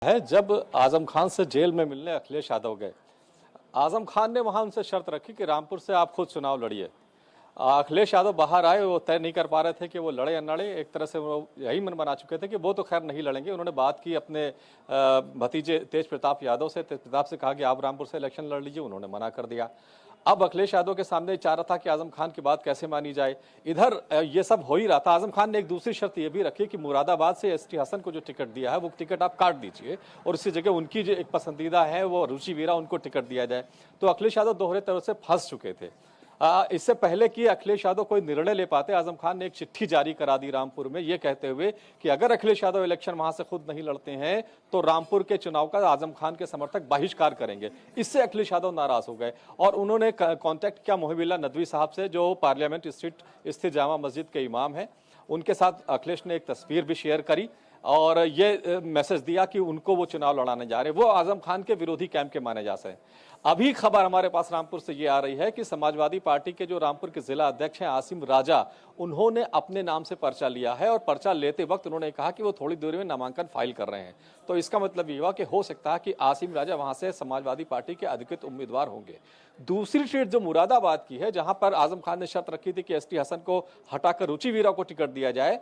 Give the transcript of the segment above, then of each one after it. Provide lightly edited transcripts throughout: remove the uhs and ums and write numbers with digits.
है जब आजम खान से जेल में मिलने अखिलेश यादव गए। आजम खान ने वहां उनसे शर्त रखी कि रामपुर से आप खुद चुनाव लड़िए। अखिलेश यादव बाहर आए, वो तय नहीं कर पा रहे थे कि वो लड़े या लड़े। एक तरह से वो यही मन बना चुके थे कि वो तो खैर नहीं लड़ेंगे। उन्होंने बात की अपने भतीजे तेज प्रताप यादव से। तेज प्रताप से कहा कि आप रामपुर से इलेक्शन लड़ लीजिए, उन्होंने मना कर दिया। अब अखिलेश यादव के सामने चाह रहा था कि आजम खान की बात कैसे मानी जाए। इधर ये सब हो ही रहा था। आजम खान ने एक दूसरी शर्त ये भी रखी कि मुरादाबाद से एसटी हसन को जो टिकट दिया है वो टिकट आप काट दीजिए और इसी जगह उनकी जो एक पसंदीदा है वो रुचि वीरा, उनको टिकट दिया जाए। तो अखिलेश यादव दोहरे तरह से फंस चुके थे। इससे पहले कि अखिलेश यादव कोई निर्णय ले पाते, आजम खान ने एक चिट्ठी जारी करा दी रामपुर में, ये कहते हुए कि अगर अखिलेश यादव इलेक्शन वहां से खुद नहीं लड़ते हैं तो रामपुर के चुनाव का आजम खान के समर्थक बहिष्कार करेंगे। इससे अखिलेश यादव नाराज हो गए और उन्होंने कांटेक्ट किया मोहिबुल्लाह नदवी साहब से, जो पार्लियामेंट स्ट्रीट स्थित जामा मस्जिद के इमाम हैं। उनके साथ अखिलेश ने एक तस्वीर भी शेयर करी और ये मैसेज दिया कि उनको वो चुनाव लड़ाने जा रहे हैं। वो आजम खान के विरोधी कैंप के माने जा सकते हैं। अभी खबर हमारे पास रामपुर से ये आ रही है कि समाजवादी पार्टी के जो रामपुर के जिला अध्यक्ष हैं आसिम राजा, उन्होंने अपने नाम से पर्चा लिया है और पर्चा लेते वक्त उन्होंने कहा कि वो थोड़ी देर में नामांकन फाइल कर रहे हैं। तो इसका मतलब ये हुआ कि हो सकता है कि आसिम राजा वहां से समाजवादी पार्टी के अधिकृत उम्मीदवार होंगे। दूसरी सीट जो मुरादाबाद की है, जहां पर आजम खान ने शर्त रखी थी कि एसटी हसन को हटाकर रुचि वीरा को टिकट दिया जाए,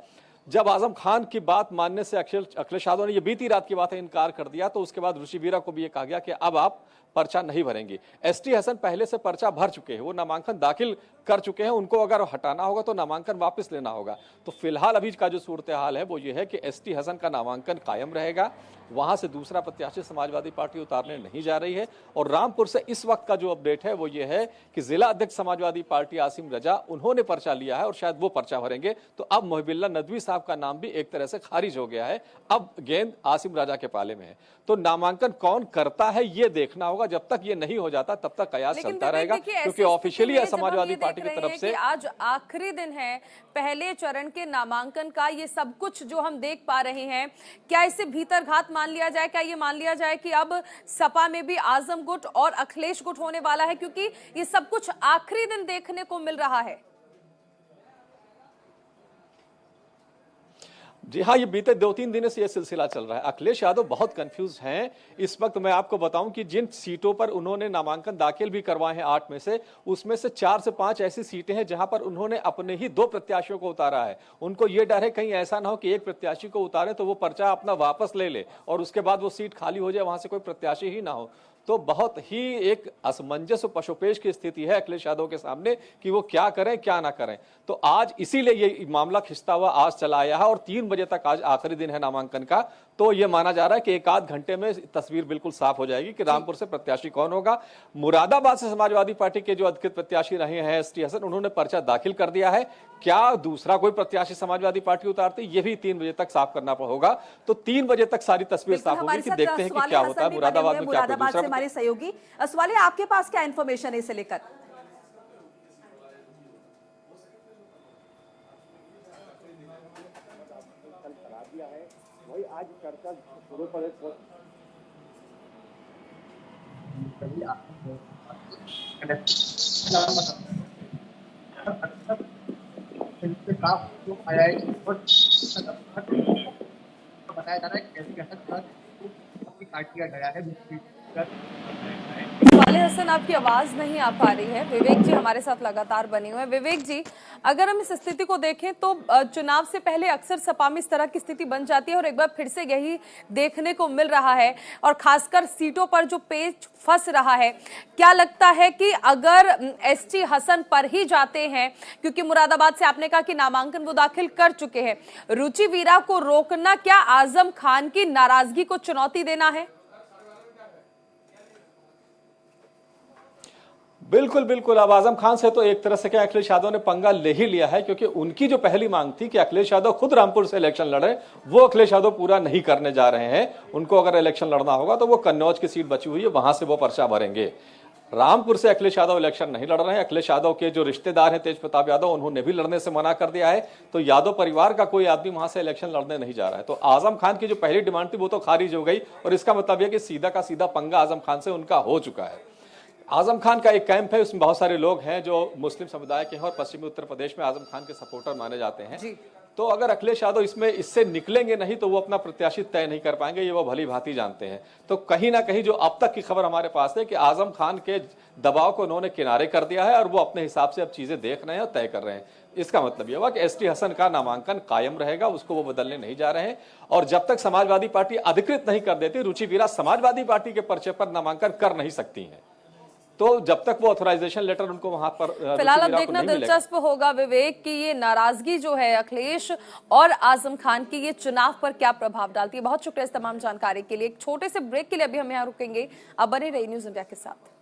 जब आजम खान की बात मानने से अखिलेश यादव ने ये बीती रात की बात है इनकार कर दिया, तो उसके बाद रुचि वीरा को भी ये कहा गया कि अब आप पर्चा नहीं भरेंगी। एसटी हसन पहले से पर्चा भर चुके हैं, वो नामांकन दाखिल कर चुके हैं, उनको अगर हटाना होगा तो नामांकन वापस लेना होगा। तो फिलहाल अभी का जो सूरत हाल है वो ये है कि एसटी हसन का नामांकन कायम रहेगा, वहां से दूसरा प्रत्याशी समाजवादी पार्टी उतारने नहीं जा रही है। और रामपुर से इस वक्त का जो अपडेट है वो ये है कि जिला अध्यक्ष समाजवादी पार्टी आसिम रजा, उन्होंने पर्चा लिया है और शायद वो पर्चा भरेंगे। तो अब मोहिबुल्लाह नदवी साहब का नाम भी एक तरह से खारिज हो गया है। अब गेंद आसिम राजा के पाले में है। तो नामांकन कौन करता है ये देखना होगा। जब तक ये नहीं हो जाता तब तक कयास चलता रहेगा, क्योंकि ऑफिशियली समाजवादी पार्टी की तरफ से आज आखिरी दिन है पहले चरण के नामांकन का। ये सब कुछ जो हम देख पा रहे हैं, क्या इसे भीतर घात मान लिया जाए? क्या ये मान लिया जाए कि अब सपा में भी आजम गुट और अखिलेश गुट होने वाला है, क्योंकि ये सब कुछ आखिरी दिन देखने को मिल रहा है? जी हाँ, ये बीते 2-3 दिनों से ये सिलसिला चल रहा है। अखिलेश यादव बहुत कंफ्यूज हैं इस वक्त। मैं आपको बताऊं कि जिन सीटों पर उन्होंने नामांकन दाखिल भी करवाए हैं 8 में से, उसमें से 4 से 5 ऐसी सीटें हैं जहां पर उन्होंने अपने ही 2 प्रत्याशियों को उतारा है। उनको ये डर है कहीं ऐसा ना हो कि एक प्रत्याशी को उतारे तो वो पर्चा अपना वापस ले ले और उसके बाद वो सीट खाली हो जाए, वहां से कोई प्रत्याशी ही ना हो। तो बहुत ही एक असमंजस और पशुपेश की स्थिति है अखिलेश यादव के सामने कि वो क्या करें क्या ना करें। तो आज इसीलिए ये मामला खिंचता हुआ आज चला आया है और 3 बजे तक आज आखिरी दिन है नामांकन का। तो ये माना जा रहा है कि एक आध घंटे में तस्वीर बिल्कुल साफ हो जाएगी कि रामपुर से प्रत्याशी कौन होगा। मुरादाबाद से समाजवादी पार्टी के जो अधिकृत प्रत्याशी रहे हैं एसटी हसन, उन्होंने पर्चा दाखिल कर दिया है। क्या दूसरा कोई प्रत्याशी समाजवादी पार्टी उतारती, ये भी 3 बजे तक साफ करना होगा। तो 3 बजे तक सारी तस्वीर साफ होगी कि देखते हैं कि क्या होता है मुरादाबाद में। क्या हमारे सहयोगी असवालिया, आपके पास क्या इंफॉर्मेशन है इसे लेकर? वही आज चर्चा शुरू पर आया है और बताया जा रहा है कैसे काट दिया गया है। वाले हसन, आपकी आवाज नहीं आ पा रही है। विवेक जी हमारे साथ लगातार बने हुए हैं। विवेक जी, अगर हम इस स्थिति को देखें तो चुनाव से पहले अक्सर सपा में इस तरह की स्थिति बन जाती है और एक बार फिर से यही देखने को मिल रहा है और खासकर सीटों पर जो पेच फंस रहा है। क्या लगता है कि अगर एसटी हसन पर ही जाते हैं, क्योंकि मुरादाबाद से आपने कहा कि नामांकन वो दाखिल कर चुके हैं, रुचि वीरा को रोकना क्या आजम खान की नाराजगी को चुनौती देना है? बिल्कुल बिल्कुल। अब आजम खान से तो एक तरह से क्या अखिलेश यादव ने पंगा ले ही लिया है, क्योंकि उनकी जो पहली मांग थी कि अखिलेश यादव खुद रामपुर से इलेक्शन लड़े, वो अखिलेश यादव पूरा नहीं करने जा रहे हैं। उनको अगर इलेक्शन लड़ना होगा तो वो कन्नौज की सीट बची हुई है, वहां से वो पर्चा भरेंगे। रामपुर से अखिलेश यादव इलेक्शन नहीं लड़ रहे हैं। अखिलेश यादव के जो रिश्तेदार हैं तेज प्रताप यादव, उन्होंने भी लड़ने से मना कर दिया है। तो यादव परिवार का कोई आदमी वहां से इलेक्शन लड़ने नहीं जा रहा है। तो आजम खान की जो पहली डिमांड थी वो तो खारिज हो गई और इसका मतलब यह कि सीधा का सीधा पंगा आजम खान से उनका हो चुका है। आजम खान का एक कैंप है, उसमें बहुत सारे लोग हैं जो मुस्लिम समुदाय के हैं और पश्चिमी उत्तर प्रदेश में आजम खान के सपोर्टर माने जाते हैं। तो अगर अखिलेश यादव इससे निकलेंगे नहीं तो वो अपना प्रत्याशी तय नहीं कर पाएंगे, ये वो भली भांति जानते हैं। तो कहीं ना कहीं जो अब तक की खबर हमारे पास है कि आजम खान के दबाव को उन्होंने किनारे कर दिया है और वो अपने हिसाब से अब चीजें देख रहे हैं और तय कर रहे हैं। इसका मतलब यह हुआ कि एसटी हसन का नामांकन कायम रहेगा, उसको वो बदलने नहीं जा रहे हैं। और जब तक समाजवादी पार्टी अधिकृत नहीं कर देती, रुचि वीरा समाजवादी पार्टी के पर्चे पर नामांकन कर नहीं सकती हैं। तो जब तक वो ऑथराइजेशन लेटर उनको वहां पर फिलहाल अब देखना दिलचस्प होगा विवेक की ये नाराजगी जो है अखिलेश और आजम खान की, ये चुनाव पर क्या प्रभाव डालती है। बहुत शुक्रिया इस तमाम जानकारी के लिए। एक छोटे से ब्रेक के लिए अभी हम यहाँ रुकेंगे, अब बने रहिए न्यूज़ इंडिया के साथ।